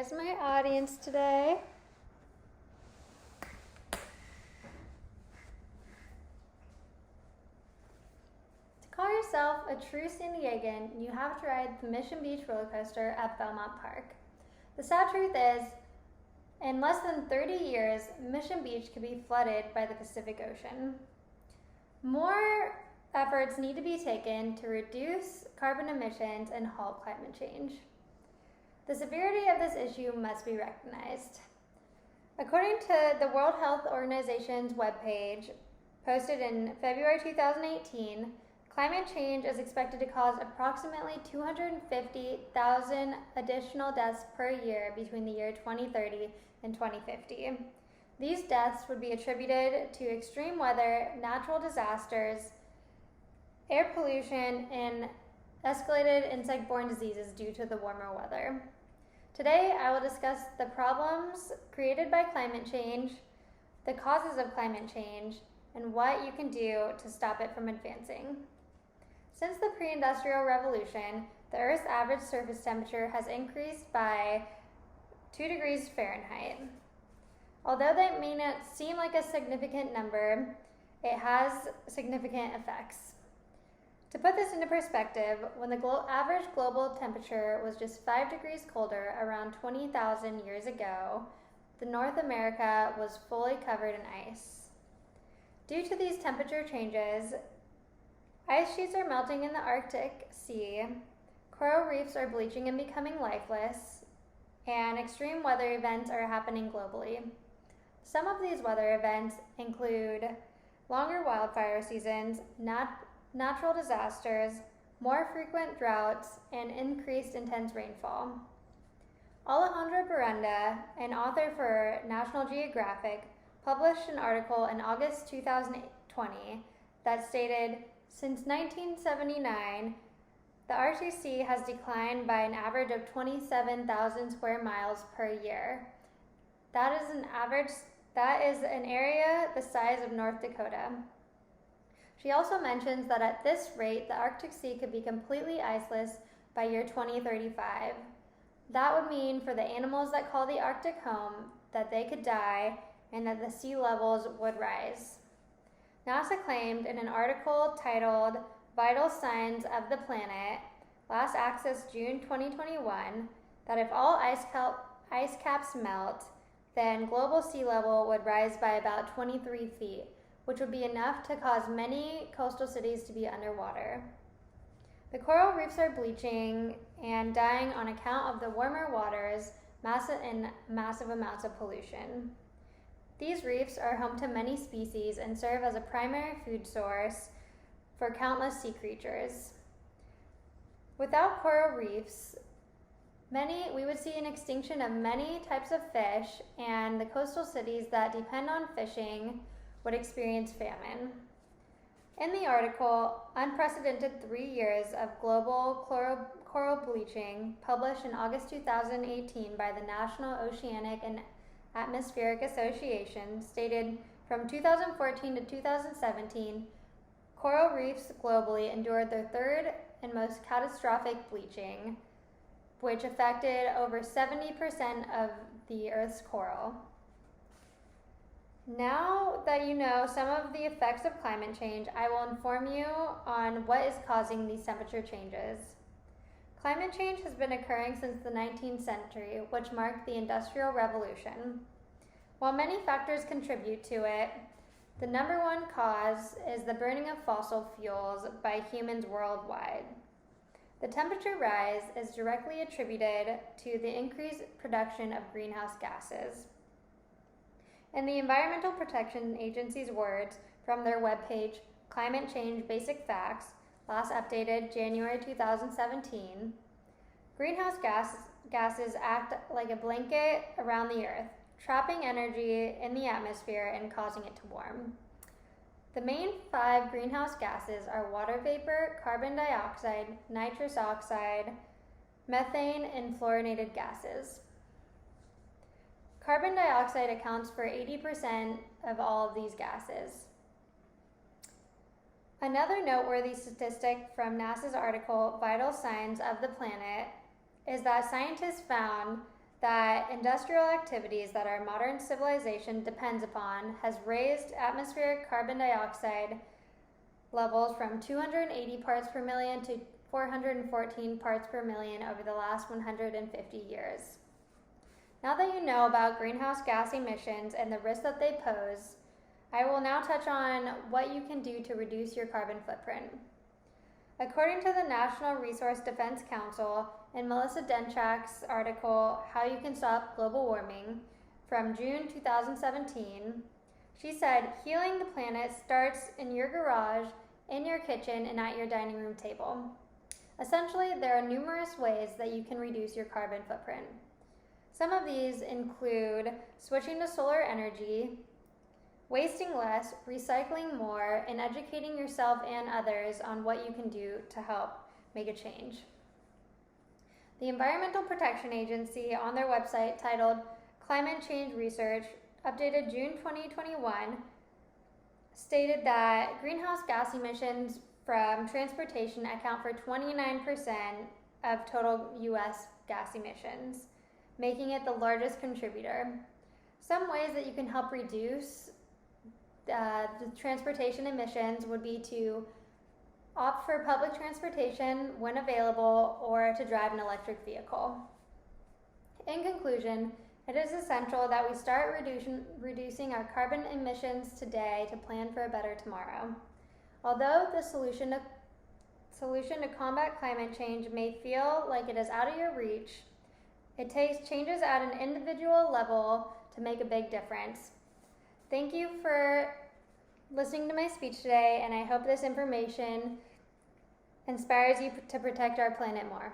Here's my audience today. To call yourself a true San Diegan, you have to ride the Mission Beach roller coaster at Belmont Park. The sad truth is, in less than 30 years, Mission Beach could be flooded by the Pacific Ocean. More efforts need to be taken to reduce carbon emissions and halt climate change. The severity of this issue must be recognized. According to the World Health Organization's webpage, posted in February 2018, climate change is expected to cause approximately 250,000 additional deaths per year between the year 2030 and 2050. These deaths would be attributed to extreme weather, natural disasters, air pollution, and escalated insect-borne diseases due to the warmer weather. Today, I will discuss the problems created by climate change, the causes of climate change, and what you can do to stop it from advancing. Since the pre-industrial revolution, the Earth's average surface temperature has increased by 2 degrees Fahrenheit. Although that may not seem like a significant number, it has significant effects. To put this into perspective, when the average global temperature was just 5 degrees colder around 20,000 years ago, North America was fully covered in ice. Due to these temperature changes, ice sheets are melting in the Arctic Sea, coral reefs are bleaching and becoming lifeless, and extreme weather events are happening globally. Some of these weather events include longer wildfire seasons, natural disasters, more frequent droughts, and increased intense rainfall. Alejandro Barrenda, an author for National Geographic, published an article in August 2020 that stated, since 1979, the Arctic Sea has declined by an average of 27,000 square miles per year. That is an area the size of North Dakota. She also mentions that at this rate, the Arctic Sea could be completely iceless by year 2035. That would mean for the animals that call the Arctic home that they could die and that the sea levels would rise. NASA claimed in an article titled Vital Signs of the Planet, last accessed June 2021, that if all ice caps melt, then global sea level would rise by about 23 feet, which would be enough to cause many coastal cities to be underwater. The coral reefs are bleaching and dying on account of the warmer waters and massive amounts of pollution. These reefs are home to many species and serve as a primary food source for countless sea creatures. Without coral reefs, we would see an extinction of many types of fish, and the coastal cities that depend on fishing would experience famine. In the article, Unprecedented 3 Years of Global Coral Bleaching, published in August 2018 by the National Oceanic and Atmospheric Association, stated from 2014 to 2017, coral reefs globally endured their third and most catastrophic bleaching, which affected over 70% of the Earth's coral. Now that you know some of the effects of climate change, I will inform you on what is causing these temperature changes. Climate change has been occurring since the 19th century, which marked the Industrial Revolution. While many factors contribute to it, the number one cause is the burning of fossil fuels by humans worldwide. The temperature rise is directly attributed to the increased production of greenhouse gases. In the Environmental Protection Agency's words from their webpage, Climate Change Basic Facts, last updated January 2017, greenhouse gases act like a blanket around the Earth, trapping energy in the atmosphere and causing it to warm. The main 5 greenhouse gases are water vapor, carbon dioxide, nitrous oxide, methane, and fluorinated gases. Carbon dioxide accounts for 80% of all of these gases. Another noteworthy statistic from NASA's article, Vital Signs of the Planet, is that scientists found that industrial activities that our modern civilization depends upon has raised atmospheric carbon dioxide levels from 280 parts per million to 414 parts per million over the last 150 years. Now that you know about greenhouse gas emissions and the risks that they pose, I will now touch on what you can do to reduce your carbon footprint. According to the National Resource Defense Council in Melissa Denchak's article, How You Can Stop Global Warming, from June 2017, she said, healing the planet starts in your garage, in your kitchen, and at your dining room table. Essentially, there are numerous ways that you can reduce your carbon footprint. Some of these include switching to solar energy, wasting less, recycling more, and educating yourself and others on what you can do to help make a change. The Environmental Protection Agency, on their website titled Climate Change Research, updated June 2021, stated that greenhouse gas emissions from transportation account for 29% of total U.S. gas emissions, making it the largest contributor. Some ways that you can help reduce the transportation emissions would be to opt for public transportation when available or to drive an electric vehicle. In conclusion, it is essential that we start reducing our carbon emissions today to plan for a better tomorrow. Although the solution to combat climate change may feel like it is out of your reach, it takes changes at an individual level to make a big difference. Thank you for listening to my speech today, and I hope this information inspires you to protect our planet more.